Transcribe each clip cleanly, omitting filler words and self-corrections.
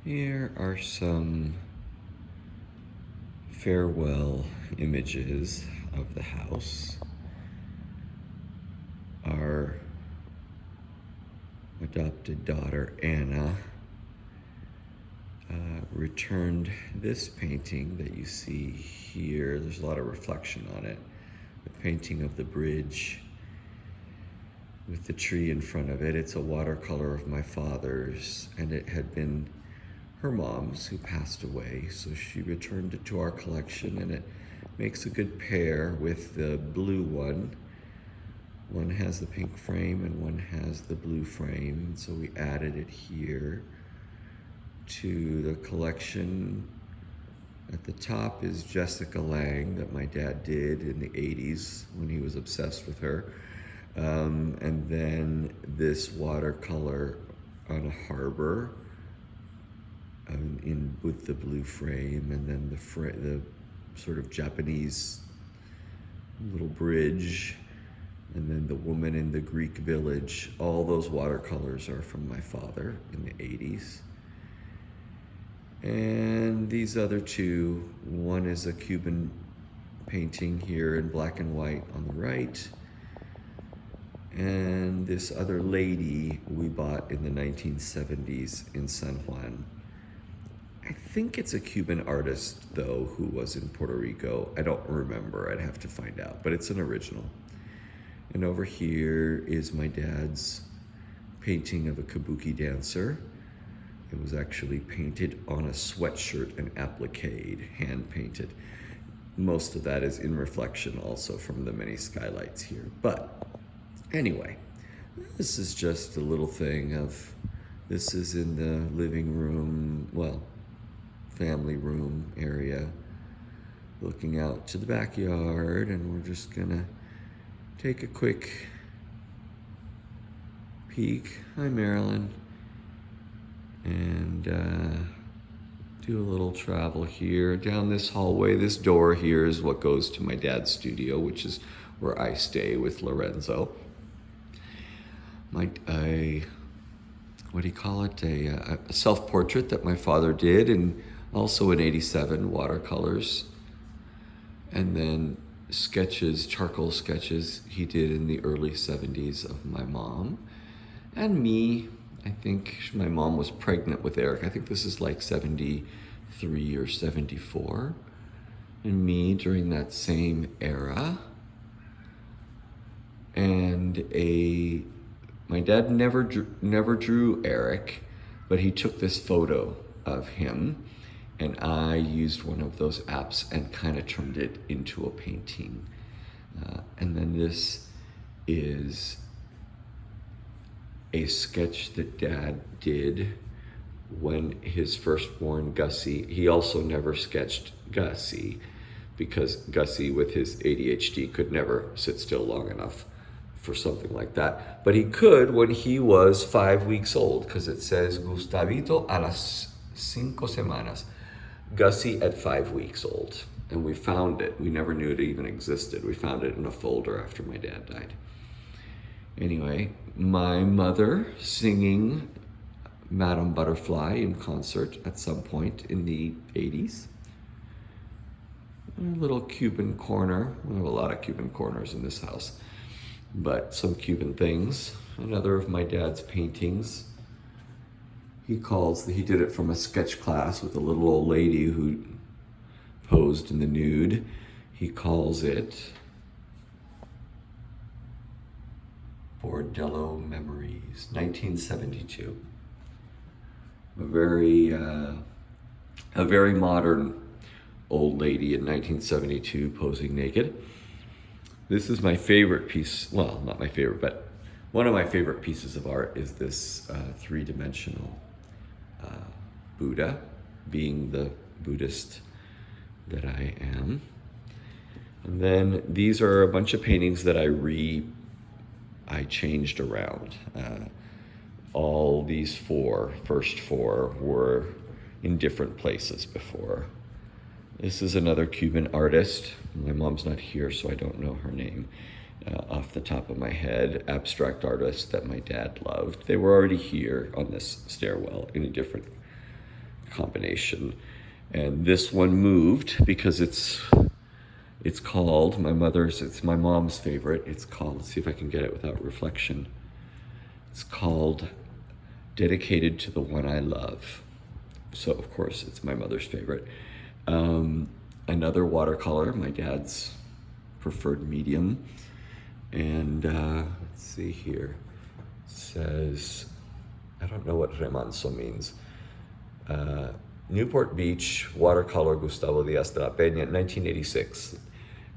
Here are some farewell images of the house. Our adopted daughter, Anna, returned this painting that you see here. There's a lot of reflection on it. The painting of the bridge with the tree in front of it. It's a watercolor of my father's, and it had been her mom's, who passed away, so she returned it to our collection, and it makes a good pair with the blue one. One has the pink frame and one has the blue frame, so we added it here to the collection. At the top is Jessica Lange that my dad did in the 80s when he was obsessed with her. And then this watercolor on a harbor with the blue frame, and then the sort of Japanese little bridge, and then the woman in the Greek village. All those watercolors are from my father in the 80s. And these other two, one is a Cuban painting here in black and white on the right, and this other lady we bought in the 1970s in San Juan. I think it's a Cuban artist, though, who was in Puerto Rico. I don't remember, I'd have to find out, but it's an original. And over here is my dad's painting of a kabuki dancer. It was actually painted on a sweatshirt and appliqued, hand painted. Most of that is in reflection also from the many skylights here. But anyway, this is just a little thing of, this is in the living room, well, family room area, looking out to the backyard, and we're just gonna take a quick peek. Hi, Marilyn. And do a little travel here down this hallway. This door here is what goes to my dad's studio, which is where I stay with Lorenzo. What do you call it? A self-portrait that my father did, and also in '87, watercolors. And then sketches, charcoal sketches he did in the early '70s of my mom and me. I think my mom was pregnant with Eric. I think this is like 73 or 74. And me during that same era. And my dad never drew Eric, but he took this photo of him, and I used one of those apps and kind of turned it into a painting. And then this is a sketch that Dad did when his firstborn Gussie, he also never sketched Gussie because Gussie with his ADHD could never sit still long enough for something like that. But he could when he was 5 weeks old, because it says Gustavito a las 5 semanas. Gussie at 5 weeks old. And we found it. We never knew it even existed. We found it in a folder after my dad died. Anyway, my mother singing Madame Butterfly in concert at some point in the 80s. A little Cuban corner. We have a lot of Cuban corners in this house, but some Cuban things. Another of my dad's paintings. He did it from a sketch class with a little old lady who posed in the nude. He calls it Bordello Memories, 1972. A very modern old lady in 1972 posing naked. This is my favorite piece, well, not my favorite, but one of my favorite pieces of art is this three-dimensional Buddha, being the Buddhist that I am. And then these are a bunch of paintings that I changed around. All these first four were in different places before. This is another Cuban artist. My mom's not here, so I don't know her name off the top of my head. Abstract artist that my dad loved. They were already here on this stairwell in a different combination. And this one moved because it's called, it's my mom's favorite. It's called, let's see if I can get it without reflection. It's called Dedicated to the One I Love. So of course it's my mother's favorite. Another watercolor, my dad's preferred medium. And let's see here. It says, I don't know what remanso means. Newport Beach, watercolor, Gustavo Díaz de la Peña, 1986.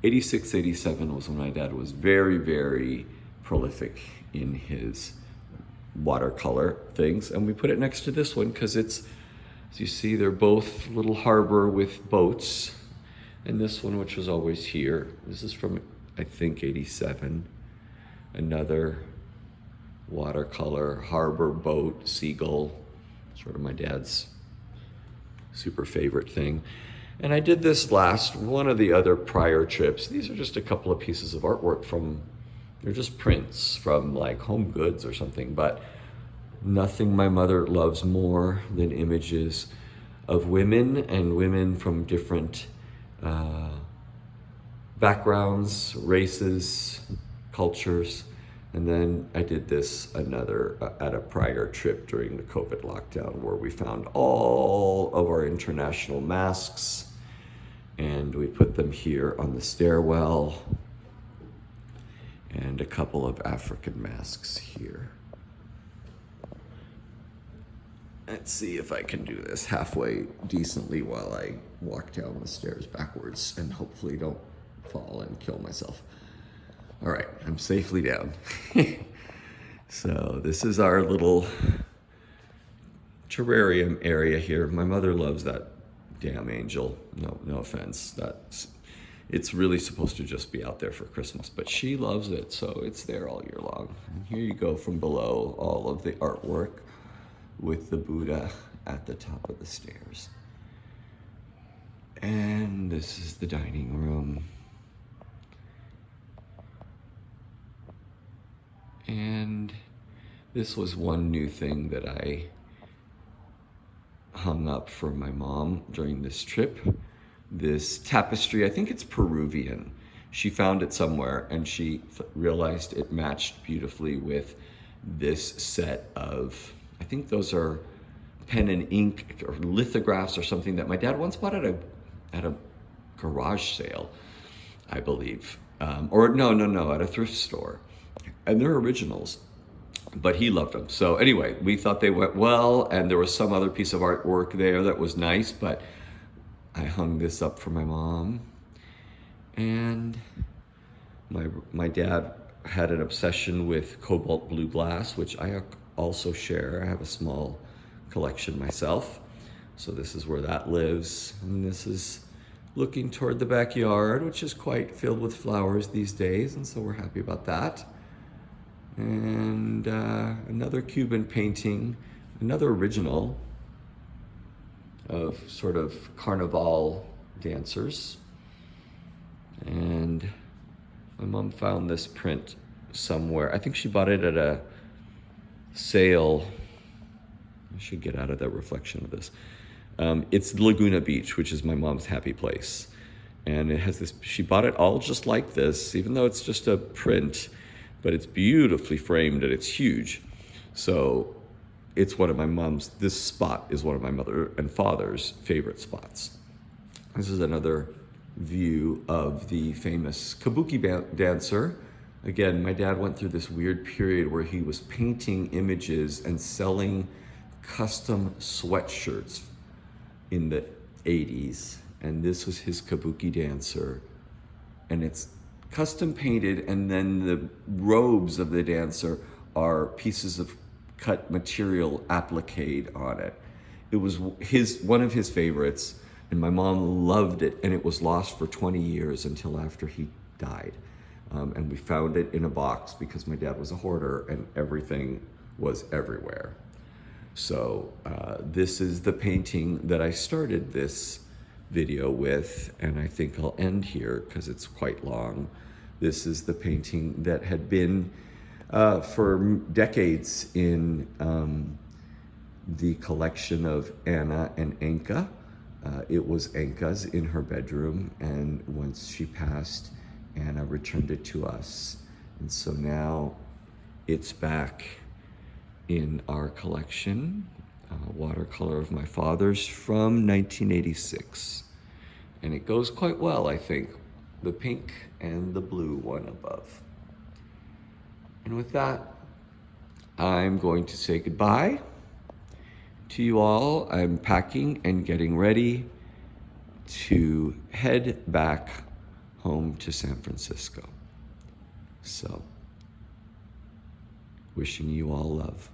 86, 87 was when my dad was very, very prolific in his watercolor things. And we put it next to this one because it's, as you see, they're both little harbor with boats. And this one, which was always here, this is from, I think, 87. Another watercolor, harbor boat, seagull, sort of my dad's super favorite thing. And I did this last, one of the other prior trips. These are just a couple of pieces of artwork from, they're just prints from like Home Goods or something, but nothing my mother loves more than images of women, and women from different backgrounds, races, cultures. And then I did this another at a prior trip during the COVID lockdown, where we found all of our international masks and we put them here on the stairwell, and a couple of African masks here. Let's see if I can do this halfway decently while I walk down the stairs backwards and hopefully don't fall and kill myself. All right, I'm safely down. So this is our little terrarium area here. My mother loves that damn angel. No offense. It's really supposed to just be out there for Christmas, but she loves it, so it's there all year long. And here you go from below, all of the artwork with the Buddha at the top of the stairs. And this is the dining room. And this was one new thing that I hung up for my mom during this trip. This tapestry, I think it's Peruvian. She found it somewhere and she realized it matched beautifully with this set of, I think those are pen and ink or lithographs or something that my dad once bought at a garage sale, I believe. Or no, at a thrift store. And they're originals, but he loved them. So anyway, we thought they went well, and there was some other piece of artwork there that was nice, but I hung this up for my mom. And my dad had an obsession with cobalt blue glass, which I also share. I have a small collection myself. So this is where that lives. And this is looking toward the backyard, which is quite filled with flowers these days, and so we're happy about that. And another Cuban painting, another original of sort of carnival dancers. And my mom found this print somewhere. I think she bought it at a sale. I should get out of the reflection of this. It's Laguna Beach, which is my mom's happy place. And it has this, she bought it all just like this, even though it's just a print, but it's beautifully framed and it's huge. So it's one of my mom's, this spot is one of my mother and father's favorite spots. This is another view of the famous kabuki dancer. Again, my dad went through this weird period where he was painting images and selling custom sweatshirts in the 80s. And this was his kabuki dancer. And it's custom painted, and then the robes of the dancer are pieces of cut material appliqued on it. It was one of his favorites, and my mom loved it, and it was lost for 20 years until after he died. And we found it in a box because my dad was a hoarder and everything was everywhere. So this is the painting that I started this video with, and I think I'll end here because it's quite long. This is the painting that had been for decades in the collection of Anna and Anka. It was Anka's in her bedroom, and once she passed, Anna returned it to us. And so now it's back in our collection, watercolor of my father's from 1986. And it goes quite well, I think, the pink and the blue one above. And with that, I'm going to say goodbye to you all. I'm packing and getting ready to head back home to San Francisco. So, wishing you all love.